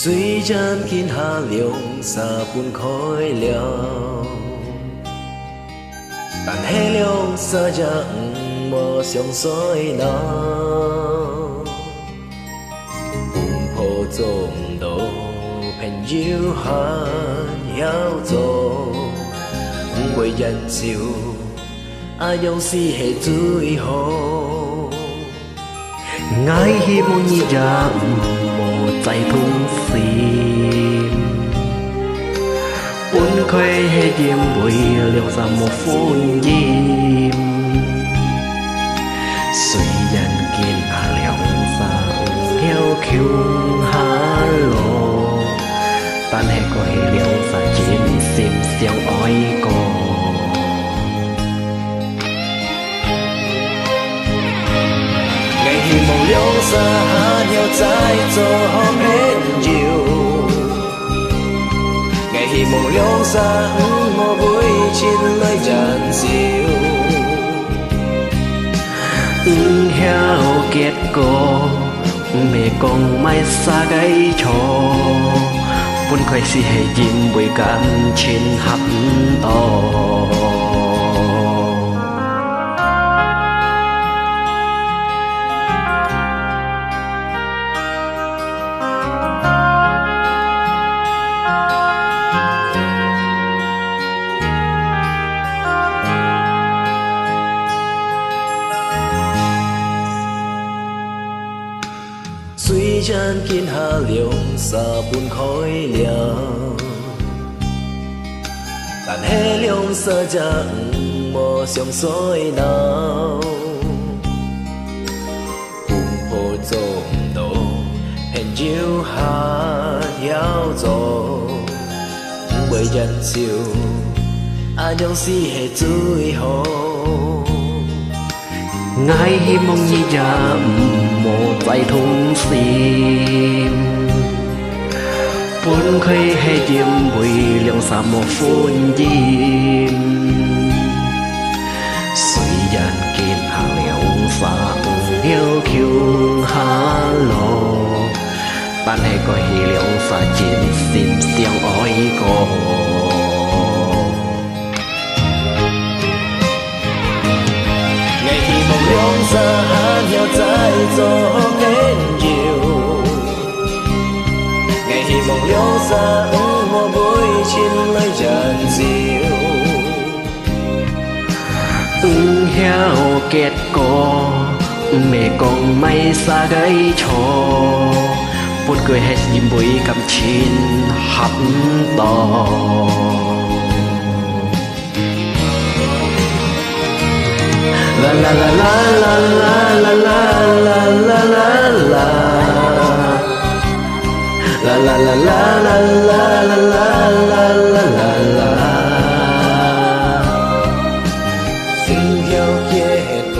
水渐见下凉沙分开了，但迄凉沙才无相随人。风波中路，偏又还要走，不会忍受爱用是系最好。愛希望你也無再痛心，本該係點會留下無歡迎。雖然見下兩沙有橋下路，但係個係兩沙漸漸相愛過。希望兩沙還要再做朋友，我希望兩沙唔會前來忍受，唔曉結果，未講咪沙雞錯，本該是係因為感情合唔到。水漸見下涼沙分開了，但迄涼沙才無相隨人。風波中路，偏又還要走，不會忍受愛用是係最好。愛希望你也無再痛心，本該係點會兩沙無歡迎。雖然見下兩沙有橋下路，但係個係兩沙漸漸相愛過。兩沙還要再做朋友，我希望兩沙唔會前來忍受，唔曉結果，未講咪沙雞錯，本該係因為感情合唔到。La la la la la la la la la la la la la la la la la la la la 唔曉結果，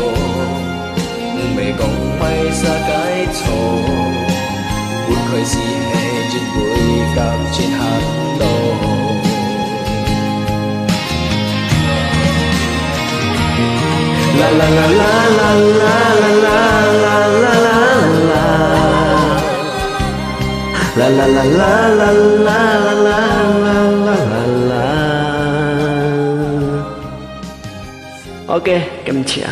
未講咪沙雞錯，本該是係因為感情合到。La la la la la la la la la la la la la la la la la la. Ok, kem chia.